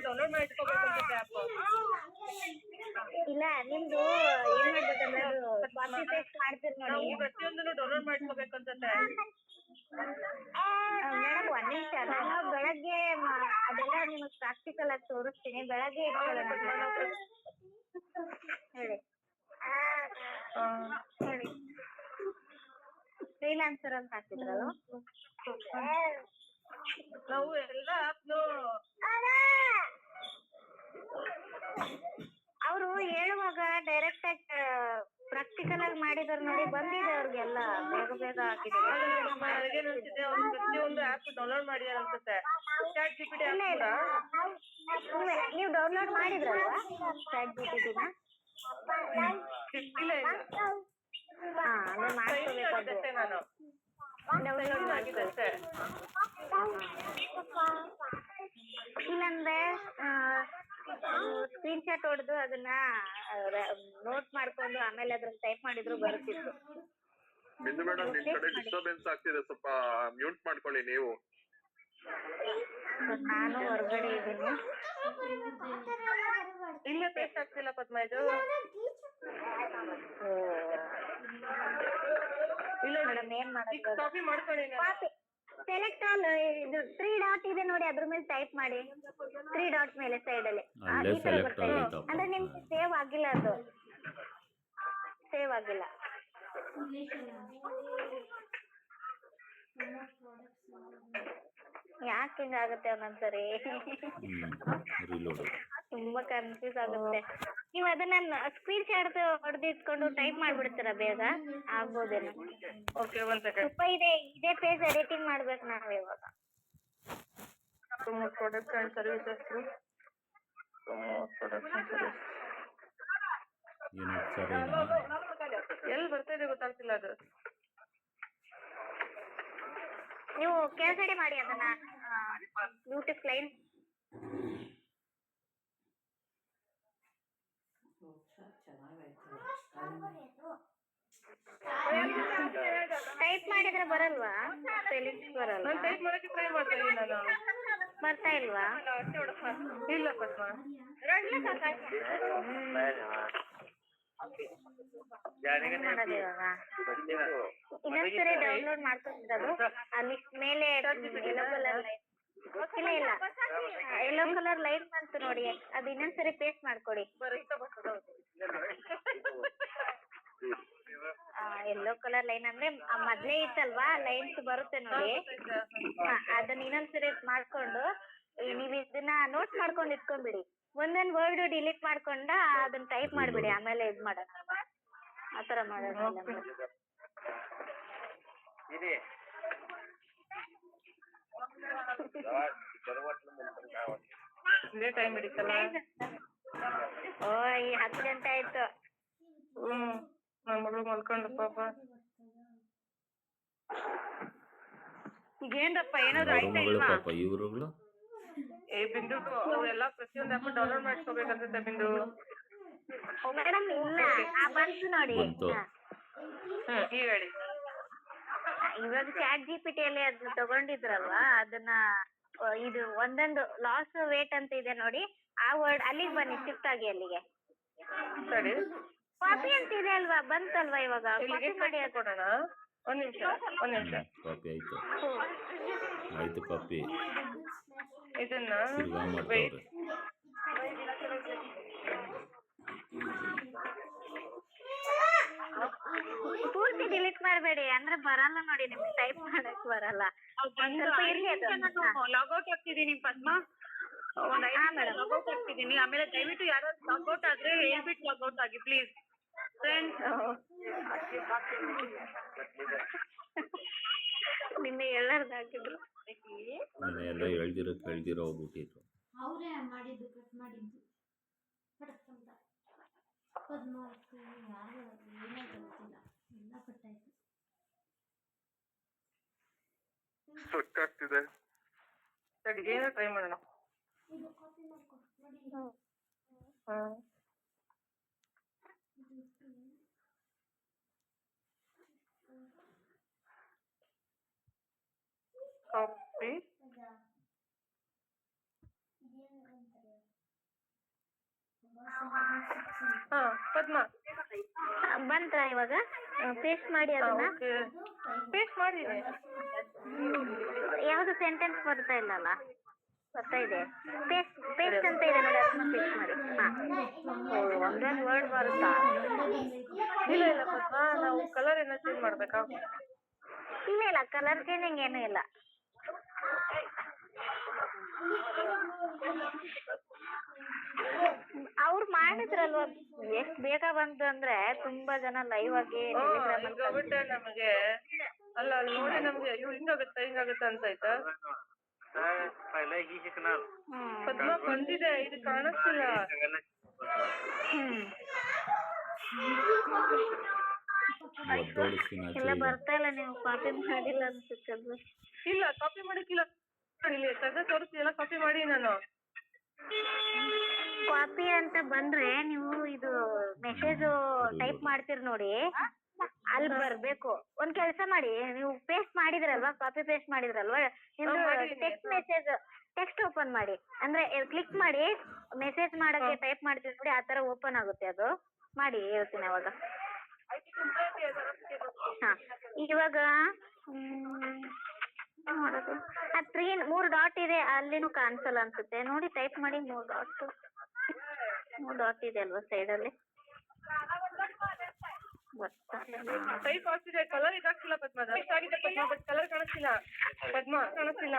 Download ಮಾಡಿ ಇಟ್ಕೋಬೇಕು ಅನ್ಸುತ್ತೆ ಆ್ಯಪ್. ಇಲ್ಲ ನಿಮ್ದು ಏನ್ ಮಾಡ್ಬೇಕಂದ್ರೆ ಅದು ಕಾಪಿ ಪೇಸ್ಟ್ ಮಾಡ್ತೀರಿ ನೋಡಿ. ನಾವು ಪ್ರತಿಯೊಂದನ್ನು ಡೌನ್ಲೋಡ್ ಮಾಡ್ಕೋಬೇಕು ಅನ್ಸುತ್ತೆ. ಮೇಡಮ್ ಒಂದ್ ನಿಮಿಷ, ನಾನು ಬೆಳಗ್ಗೆ ಅದೆಲ್ಲ ನಿಮಗ್ ಪ್ರಾಕ್ಟಿಕಲ್ ಆಗಿ ತೋರಿಸ್ತೀನಿ. ಬೆಳಗ್ಗೆ ಹೇಳಿ ಹೇಳಿ ಫ್ರೀಲಾನ್ಸರ್ ಅಂತ ಹಾಕಿದ್ರಲ್ಲ ನಾವು ಎಲ್ಲ ಆಪ್ನು ಅವರು ಹೇಳುವಾಗ ಡೈರೆಕ್ಟ್ ಆಗಿ ಪ್ರಾಕ್ಟಿಕಲ್ ಆಗಿ ಮಾಡಿದಾರೆ ನೋಡಿ, ಬಂದಿದೆ ಅವ್ರಿಗೆಲ್ಲ ಬೇಗ ಬೇಗ ಹಾಕಿದ್ದಾರೆ. ಪ್ರತಿಯೊಂದು ಆಪ್ ಡೌನ್ಲೋಡ್ ಮಾಡಿದಾರೆ ಅನ್ಸುತ್ತೆ. ಚಾಟ್ ಜಿಪಿಟಿ ನೀವು ಡೌನ್ಲೋಡ್ ಮಾಡಿದ್ರಲ್ವಾ ಚಾಟ್ ಜಿಪಿಟಿನ? ಇಲ್ಲ ಇಲ್ಲ, ಅದೇ ಮಾಡ್ಕೋಬೇಕಾಗುತ್ತೆ. ನಾನು ಡೌನ್ಲೋಡ್ ಮಾಡಿದ್ದಷ್ಟೇ. ಇಲ್ಲಂದ್ರೆ ಸ್ಕ್ರೀನ್ ಶಾಟ್ ಹೊಡೆದು ಅದನ್ನ ನೋಟ್ ಮಾಡ್ಕೊಂಡು ಆಮೇಲೆ ಅದ್ರಲ್ಲಿ ಟೈಪ್ ಮಾಡಿದ್ರು ಬರುತ್ತಿತ್ತು. ಬಿಂದು ಮೇಡಮ್, ನಿಮ್ ಕಡೆ ಡಿಸ್ಟರ್ಬೆನ್ಸ್ ಆಗ್ತಿದೆ, ಸ್ವಲ್ಪ ಮ್ಯೂಟ್ ಮಾಡ್ಕೊಳ್ಳಿ ನೀವು. ನಾನು ಹೊರಗಡೆ ಇದ್ದೀನಿ. ಇಲ್ಲ ಪೇಸ್ಟ್ ಆಗ್ತಿಲ್ಲ ಪದ್ಮ, ಇದು ಇಲ್ಲ ಮೇಡಮ್, ಏನ್ ಮಾಡೋದು? ಕಾಪಿ ಮಾಡ್ಕೊಳ್ಳಿ. ಸೆಲೆಕ್ಟ್ ಆಲ್ ಇದು 3 ಡಾಟ್ ಇದೆ ನೋಡಿ, ಅದ್ರ ಮೇಲೆ ಟೈಪ್ ಮಾಡಿ. 3 ಡಾಟ್ ಮೇಲೆ ಸೈಡ್ ಅಲ್ಲಿ ಅಂದ್ರೆ ನಿಮ್ಗೆ ಸೇವ್ ಆಗಿಲ್ಲ, ಅದು ಸೇವ್ ಆಗಿಲ್ಲ. ಯಾಕೆ ಹಿಂಗಾಗುತ್ತೆ ಒಂದೊಂದ್ಸರಿ? ತುಂಬಾ ಕನ್ಫ್ಯೂಸ್ ಆಗುತ್ತೆ. ನೀವು ಅದನ್ನ ಸ್ಕ್ರೀನ್ ಶಾಟ್ ಹೊಡೆದಿಟ್ಕೊಂಡು ಟೈಪ್ ಮಾಡ್ಬಿಡ್ತೀರಾ, ಬೇಗ ಆಗ್ಬೋದೇನೋ. ಓಕೆ, ಒಂದ್ ಸೆಕೆಂಡ್. ಸ್ವಲ್ಪ ಇದೇ ಪೇಜ್ ಎಡಿಟಿಂಗ್ ಮಾಡ್ಬೇಕು ನಾವು ಇವಾಗ. ಪ್ರಾಡಕ್ಟ್ಸ್ ಅಂಡ್ ಸರ್ವಿಸಸ್, ಎಲ್ಲಿ ಬರ್ತಾ ಇದೆ ಗೊತ್ತಾಗ್ತಿಲ್ಲ ಅದು. ನೀವು ಕೆಳಗಡೆ ಮಾಡಿ ಅದನ್ನ, ಬ್ಲೂಟೂತ್ ಲೈನ್ ಟೈಪ್ ಮಾಡಿದ್ರೆ ಬರಲ್ವಾ? ಸ್ಪೆಲ್ಲಿಂಗ್ಸ್ ಬರಲ್ವಾ? ಟೈಪ್ ಮಾಡಕ್ಕೆ ಟ್ರೈ ಮಾಡ್ತಾ ಇದ್ದೀನಿ ನಾನು. ಬರ್ತಾ ಇಲ್ವಾ? ಇಲ್ಲ ಪದ್ಮ. ಮಾಡೋದು ಇವಾಗ ಇನ್ನೊಂದ್ಸರಿ ಡೌನ್ಲೋಡ್ ಮಾಡ್ಕೊಂಡಿರೋದು. ಅಲ್ಲಿ ಮೇಲೆ ಯೆಲ್ಲೋ ಕಲರ್ ಲೈನ್, ಇಲ್ಲ ಇಲ್ಲ, ಯೆಲ್ಲೋ ಕಲರ್ ಲೈನ್ ಬಂತು ನೋಡಿ, ಅದು ಇನ್ನೊಂದ್ಸರಿ ಪೇಸ್ಟ್ ಮಾಡ್ಕೊಡಿ. ಯೆಲ್ಲೋ ಕಲರ್ ಲೈನ್ ಅಂದ್ರೆ ಮೊದ್ಲೇ ಇತ್ತಲ್ವಾ, ಲೈನ್ಸ್ ಬರುತ್ತೆ ನೋಡಿ, ಅದನ್ನ ಇನ್ನೊಂದ್ಸರಿ ಮಾಡ್ಕೊಂಡು ನೀವ್ ಇದನ್ನ ನೋಟ್ ಮಾಡ್ಕೊಂಡು ಇಟ್ಕೊಂಡ್ಬಿಡಿ. ಒಂದೊಂದ್ ವರ್ಡ್ ಡಿಲೀಟ್ ಮಾಡ್ಕೊಂಡ ಅದನ್ನ ಟೈಪ್ ಮಾಡ್ಬಿಡಿ, ಆಮೇಲೆ ಇದ್ ಮಾಡೋಣ. ಆತರ ಮಾಡೋಣ. ಟೈಮ್ ಹಿಡಿತಲ್ಲ. ಓ, ಈ 10 ಗಂಟೆ ಆಯ್ತು. ನನ್ನ ಮಗಳು ಮಲ್ಕೊಂಡು ಪಾಪ. ಈಗೇನಪ್ಪ ಏನಾದ್ರು ಆಯ್ತಾ ಇಲ್ವಾ? ಬಿಂದು ಎಲ್ಲ ಪ್ರತಿಯೊಂದು ಆಪ್ ಡೌನ್ಲೋಡ್ ಮಾಡ್ಕೋಬೇಕನ್ಸುತ್ತೆ ಬಿಂದು. ಮೇಡಮ್ ಇಲ್ಲ, ಬಂತು ನೋಡಿ. ಈಗ ಹೇಳಿ. ಇವಾಗ ಚಾಟ್ ಜಿಪಿಟಿಯಲ್ಲಿ ಅದು ತಗೊಂಡಿದ್ರಲ್ವಾ, ಅದನ್ನ ಇದು ಒಂದೊಂದು ಲಾಸ್ ವೇಟ್ ಅಂತ ಇದೆ ನೋಡಿ, ಆ ವರ್ಡ್ ಅಲ್ಲಿಗೆ ಬನ್ನಿ, ಶಿಫ್ಟ್ ಆಗಿ ಅಲ್ಲಿಗೆ. ಸರಿ, ಕಾಪಿ ಅಂತ ಇದೆ ಅಲ್ವಾ, ಬಂತಲ್ವಾ ಇವಾಗ? ಕಾಪಿ ಮಾಡಿ ಕೊಡೋಣ. ಒಂದ್ ನಿಮಿಷ. ಕಾಪಿ ಆಯ್ತು ಕಾಪಿ. ಇದನ್ನ ಪೂರ್ತಿ ಡಿಲೀಟ್ ಮಾಡಬೇಡಿ, ಅಂದ್ರೆ ಬರಲ್ಲ ನೋಡಿ, ನಿಮ್ಗೆ ಟೈಪ್ ಮಾಡಕ್ ಬರಲ್ಲ. ಸ್ವಲ್ಪ ಇರ್ಲಿ. ಲಾಗೌಟ್ ಆಗ್ತಿದ್ದೀನಿ ಪದ್ಮ, ಒಂದ್ 5 ನಿಮಿಷ ಲಾಗೌಟ್ ಆಗ್ತಿದ್ದೀನಿ. ಆಮೇಲೆ ದಯವಿಟ್ಟು ಯಾರಾದ್ರು ಲಾಗೌಟ್ ಆದ್ರೆ ಹೇಳ್ಬಿಟ್ಟು ಲಾಗೌಟ್ ಆಗಿ ಪ್ಲೀಸ್ ಫ್ರೆಂಡ್ಸ್. ನಿನ್ನೆ ಎಲ್ಲಾರ್ದು ಹಾಕಿದ್ರು, ಎಲ್ಲ ಹೇಳ್ದಿರೋ ಹೋಗ್ಬಿಟ್ಟಿದ್ರು. ಅವರೇ ಮಾಡಿದ್ದು, ಕಟ್ ಮಾಡಿದ್ದು ಪಡಕ್ಕಂತ ಪದ್ಮಾವತಿ ಯಾರು ಏನೋ ಗೊತ್ತಿಲ್ಲ, ಎಲ್ಲ ಕಟ್ಟಾಯ್ತು. ಸ್ಟ್ರಕ್ ಆಗ್ತಿದೆ. ಸರಿ, ಏನೋ ಟ್ರೈ ಮಾಡೋಣ. ಇದು ಕಾಪಿ ಮಾಡ್ಕೊ ನೋಡಿ. ಕಾಪಿ ಹಾ ಪದ್ಮ ಬಂತಾ ಇವಾಗ? ಪೇಸ್ಟ್ ಮಾಡಿ ಅದನ್ನ. ಪೇಸ್ಟ್ ಮಾಡಿದ್ದೀನಿ. ಯಾವ್ದು ಸೆಂಟೆನ್ಸ್ ಬರ್ತಾ ಇಲ್ಲಲ್ಲ? ಬರ್ತಾ ಇದೆ. ಪೇಸ್ಟ್ ಪೇಸ್ಟ್ ಅಂತ ಇದೆ ನೋಡಿ, ಅದನ್ನ ಪೇಸ್ಟ್ ಮಾಡಿ. ಹಾ, ಒಂದೊಂದು ವರ್ಡ್ ಬರುತ್ತಾ? ಇಲ್ಲ ಇಲ್ಲ ಪದ್ಮ, ನಾವು ಕಲರ್ ಏನೋ ಚೇಂಜ್ ಮಾಡ್ಬೇಕಾ? ಇಲ್ಲ ಇಲ್ಲ, ಕಲರ್ ಚೇಂಜಿಂಗ್ ಏನೂ ಇಲ್ಲ. ಅವ್ರು ಮಾಡಿದ್ರಲ್ವಾ, ಎಷ್ಟ್ ಬೇಗ ಬಂತು ಅಂದ್ರೆ ತುಂಬಾ ಜನ ಲೈವ್ ಆಗಿ ಹಿಂಗಾಗುತ್ತೆ ನಮಗೆ. ಅಲ್ಲ ಅಲ್ಲಿ ನೋಡಿ ನಮ್ಗೆ ಅಯ್ಯೋ ಹಿಂಗಾಗುತ್ತೆ ಅನ್ಸಾಯ್ತಾ? ಪದ್ಮ ಬಂದಿದೆ, ಇದು ಕಾಣಿಸ್ತಿಲ್ಲ. ಎಲ್ಲ ಬರ್ತಾ ಇಲ್ಲ, ನೀವು ಕಾಪಿ ಮಾಡಿಲ್ಲ ಅನ್ಸುತ್ತೆ. ಇಲ್ಲ ಕಾಪಿ ಮಾಡಕ್ಕಿಲ್ಲ, ಇಲ್ಲಿ ತೆಗೆದು ತೋರಿಸ್ತಿಲ್ಲ, ಕಾಪಿ ಮಾಡಿ ನಾನು. ಕಾಪಿ ಅಂತ ಬಂದ್ರೆ ನೀವು ಇದು ಮೆಸೇಜ್ ಟೈಪ್ ಮಾಡ್ತೀರಿ ನೋಡಿ, ಅಲ್ಲಿ ಬರ್ಬೇಕು. ಒಂದ್ ಕೆಲಸ ಮಾಡಿ, ನೀವು ಪೇಸ್ಟ್ ಮಾಡಿದ್ರಲ್ವಾ, ಕಾಪಿ ಪೇಸ್ಟ್ ಮಾಡಿದ್ರಲ್ವಾ, ನಿಮ್ದು ಟೆಕ್ಸ್ಟ್ ಮೆಸೇಜ್ ಟೆಕ್ಸ್ಟ್ ಓಪನ್ ಮಾಡಿ. ಅಂದ್ರೆ ಕ್ಲಿಕ್ ಮಾಡಿ ಮೆಸೇಜ್ ಮಾಡಕ್ಕೆ ಟೈಪ್ ಮಾಡ್ತೀವಿ ನೋಡಿ, ಆತರ ಓಪನ್ ಆಗುತ್ತೆ. ಅದು ಮಾಡಿ ಹೇಳ್ತೀನಿ ಅವಾಗ. ಹಾ, ಇವಾಗ ನೋಡೋದು ಆ 3 ಡಾಟ್ ಇದೆ, ಅಲ್ಲಿನೂ ಕಾಣಿಸಲ್ಲ ಅನ್ಸುತ್ತೆ ನೋಡಿ. ಟೈಪ್ ಮಾಡಿ 3 ಡಾಟ್ ಇದೆ ಅಲ್ವಾ ಸೈಡ್ ಅಲ್ಲಿ? ಟೈಪ್ ಆಗ್ತಿದೆ, ಕಲರ್ ಇದಾಗ್ತಿಲ್ಲ ಪದ್ಮ. ಆಗಿದೆ ಪದ್ಮ, ಬಟ್ ಕಲರ್ ಕಾಣಿಸ್ತಿಲ್ಲ. ಪದ್ಮ ಕಾಣಿಸ್ತಿಲ್ಲ.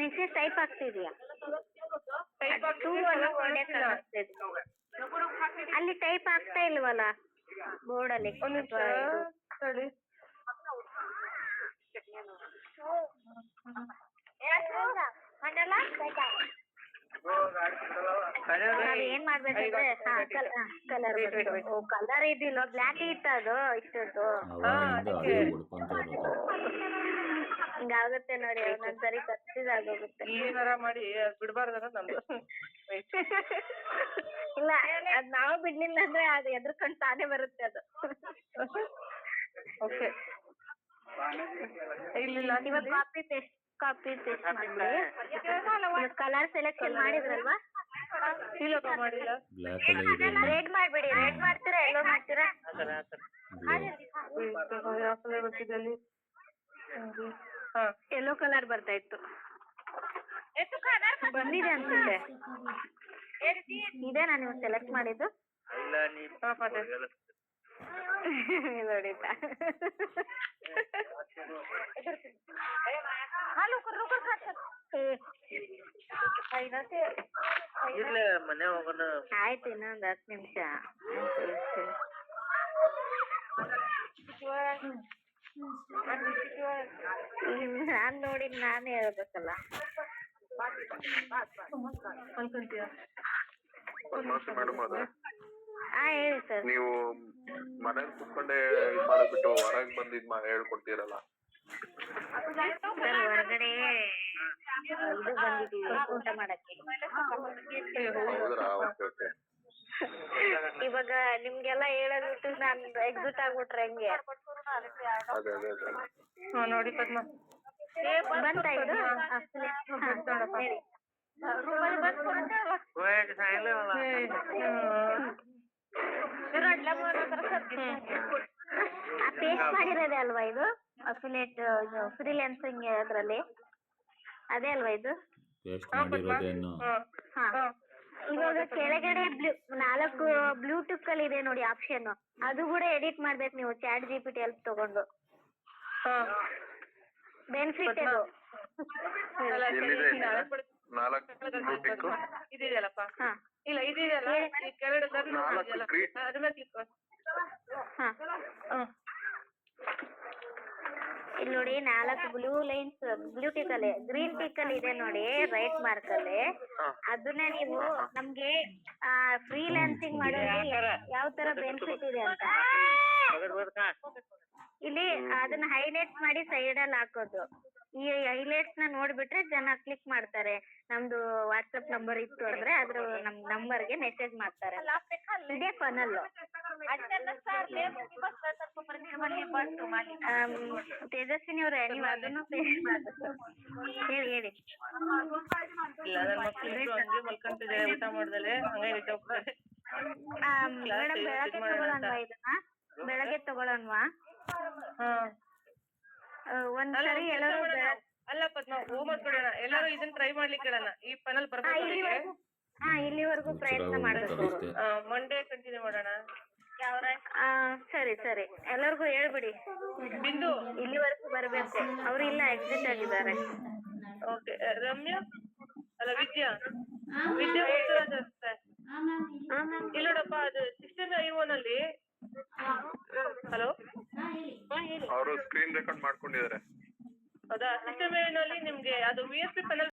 ಮೆಸೇಜ್ ಟೈಪ್ ಆಗ್ತಿದ್ಯಾ? ಟೈಪ್ ಅಲ್ಲಿ ಟೈಪ್ ಆಗ್ತಾ ಇಲ್ವಲ್ಲ ಬೋರ್ಡ್ ಅಲ್ಲಿ? ಒಂದ್ ನಿಮಿಷ ತಡಿ. ಏನ್ ಮಾಡ್ಬೇಕಂದ್ರೆ ಕಲರ್ ಇದಿಲ್ಲ, ಬ್ಲ್ಯಾಕ್ ಇತ್ತು ಅದು ಇಷ್ಟೊತ್ತು. ಹಿಂಗಾಗುತ್ತೆ ನೋಡಿ, ಒಂದೊಂದ್ಸರಿ ಕತ್ತಿದಾಗೋಗುತ್ತೆ. ಏನಾರ ಮಾಡಿ ಬಿಡ್ಬಾರ್ದ ನಮ್ದು. ಇಲ್ಲ, ಅದ್ ನಾವು ಬಿಡ್ಲಿಲ್ಲ ಅಂದ್ರೆ ಅದು ಎದ್ರಕೊಂಡ್ ತಾನೇ ಬರುತ್ತೆ ಅದು. ಓಕೆ, ಇಲ್ಲ ಇವಾಗ ಕಾಪಿ ಪೇಸ್ಟ್ ಮಾಡಿ ಕಲರ್ ಸೆಲೆಕ್ಷನ್ ಮಾಡಿದ್ರಲ್ವಾ? ಇಲ್ಲಪ್ಪ ಮಾಡಿಲ್ಲ. ರೆಡ್ ಮಾಡ್ಬಿಡಿ. ರೆಡ್ ಮಾಡ್ತೀರಾ ಎಲ್ಲೋ ಮಾಡ್ತೀರಾ? ಯಾವ ಕಲರ್ ಬರ್ತಿದೆ ಅಲ್ಲಿ? ಯೆಲ್ಲೋ ಕಲರ್ ಬರ್ತಾ ಇತ್ತು. ಬಂದಿದೆ ಅನ್ಸುತ್ತೆ. ಇದೇನಾ ನೀವು ಸೆಲೆಕ್ಟ್ ಮಾಡಿದ್ದು? ನೋಡಿತಾ? ಆಯ್ತು, ಇನ್ನೊಂದು 10 ನಿಮಿಷ. ನಾನ್ ನೋಡಿ ನಾನೇ ಹೇಳ್ಬೇಕಲ್ಲ. ಮೇಡಮ್ ಅದೇ ಹೇಳಿ ಸರ್. ನೀವು ಮನೇಲಿ ಕುತ್ಕೊಂಡೆ ಇದ್ ಮಾಡ್ಬಿಟ್ಟು ಹೊರಗ್ ಬಂದ್ ಹೇಳ್ಕೊಡ್ತೀರಲ್ಲ ಸರ್, ಹೊರಗಡೆ ಇದು ಬಂದಿದೀವಿ ಊಟ ಮಾಡಕ್ಕೆ. ಹೌದ್ರಾ? Okay okay. ಇವಾಗ ನಿಮ್ಗೆಲ್ಲ ಹೇಳೋದ್ ಬಿಟ್ಟು ನಾನ್ ಎಕ್ಸಿಟ್ ಆಗ್ಬಿಟ್ರೆ ಹೆಂಗೆ? ಅದೇ ಅದೇ ಅದೇ. ನೋಡಿ ಪದ್ಮ ಬಂತ ಇದು? ಪೇಸ್ಟ್ ಮಾಡಿರೋದೇ ಅಲ್ವಾ ಇದು? ಅಫಿಲಿಯೇಟ್ ಫ್ರೀಲ್ಯಾನ್ಸಿಂಗ್ ಅದ್ರಲ್ಲಿ ಅದೇ ಅಲ್ವಾ ಇದು? ಹಾ, ಇವಾಗ ಕೆಳಗಡೆ 4 ಬ್ಲೂಟೂತ್ ಅಲ್ಲಿ ಇದೆ ನೋಡಿ ಆಪ್ಷನ್, ಅದು ಕೂಡ ಎಡಿಟ್ ಮಾಡ್ಬೇಕು ನೀವು ಚಾಟ್ GPT ಹೆಲ್ಪ್ ತಗೊಂಡು. ಬೆನಿಫಿಟ್ ಅದು. ಇದೆಯಲ್ಲಪ್ಪ? ಇಲ್ಲ ಇದೆಯಲ್ಲ, ಕೆಳಗಡೆ ಅದ್ರ ಮೇಲೆ ಕ್ಲಿಕ್ ಮಾಡಿ. ಇಲ್ಲಿ ನೋಡಿ 4 ಬ್ಲೂ ಲೈನ್ಸ್ ಬ್ಲೂ ಟಿಕ್ ಅಲ್ಲಿ ಗ್ರೀನ್ ಟಿಕ್ ಅಲ್ಲಿ ಇದೆ ನೋಡಿ, ರೈಟ್ ಮಾರ್ಕ್ ಅಲ್ಲಿ. ಅದನ್ನ ನೀವು ನಮ್ಗೆ ಫ್ರೀಲ್ಯಾನ್ಸಿಂಗ್ ಮಾಡೋರಿಗೆ ಯಾವ ತರ ಬೆನಿಫಿಟ್ ಇದೆ ಅಂತ ಇಲ್ಲಿ ಅದನ್ನ ಹೈಲೈಟ್ ಮಾಡಿ ಸೈಡ್ ಅಲ್ಲಿ ಹಾಕೋದು. ಈ ಹೈಲೈಟ್ಸ್ ನ ನೋಡ್ಬಿಟ್ರೆ ಜನ ಕ್ಲಿಕ್ ಮಾಡ್ತಾರೆ. ನಮ್ದು ವಾಟ್ಸ್ಆಪ್ ನಂಬರ್ ಇತ್ತು ಅಂದ್ರೆ ಅದ್ರ ನಮ್ ನಂಬರ್ಗೆ ಮೆಸೇಜ್ ಮಾಡ್ತಾರೆ. ಇದೇ ಫನಲ್. ತೇಜಸ್ವಿನಿ ಅವ್ರೆ ನೀವು ಅದನ್ನು ಹೇಳಿ ಹೇಳಿ. ಇಲ್ಲ ನನ್ನ ಮಕ್ಕಳು ಹಂಗೆ ಮಲ್ಕೊಂತಿದ್ದಾರೆ ಊಟ ಮಾಡ್ದಲೆ ಹಂಗಾಗಿ ಹೋಗ್ತಾರೆ. ಮೇಡಮ್ ಬೆಳಗ್ಗೆ ತಗೊಳೋಣವಾ ಇದನ್ನ? ಬೆಳಗ್ಗೆ ತಗೊಳೋಣವಾ? ಒಂದ್ಸರಿ ಎಲ್ಲರೂ ಅಲ್ಲ ಪದ್ಮ ಹೋಮ್ವರ್ಕ್ ಕೊಡೋಣ, ಎಲ್ಲರೂ ಇದನ್ನ ಟ್ರೈ ಮಾಡ್ಲಿಕ್ಕೆ ಹೇಳೋಣ. ಈ ಪನಲ್ ಬರ್ಬೇಕು. ಇಲ್ಲಿವರೆಗೂ ಪ್ರಯತ್ನ ಮಾಡ್ಬೇಕು. ಮಂಡೇ ಕಂಟಿನ್ಯೂ ಮಾಡೋಣ. ಸರಿ ಸರಿ ಎಲ್ಲರಿಗೂ ಹೇಳ್ಬಿಡಿ. ಬಿಂದು ಇಲ್ಲಿವರೆಗೂ ಬರ್ಬೇಕು. ಅವ್ರು ಇಲ್ಲ ಎಕ್ಸಿಟ್ ಆಗಿದ್ದಾರೆ. ಓಕೆ. ರಮ್ಯಾ ಅಲ್ಲ ವಿದ್ಯಾ ಮುತ್ತುರಾಜ್ ಅನ್ಸುತ್ತೆ. ಇಲ್ಲ ನೋಡಪ್ಪ ಅದು 16I1 ಅಲ್ಲಿ. ಹಲೋ ಅವರು ಸ್ಕ್ರೀನ್ ರೆಕಾರ್ಡ್ ಮಾಡ್ಕೊಂಡಿದ್ದಾರೆ. ಹೌದಾ? 16I1 ಅಲ್ಲಿ ನಿಮ್ಗೆ ಅದು VSP ಪನಲ್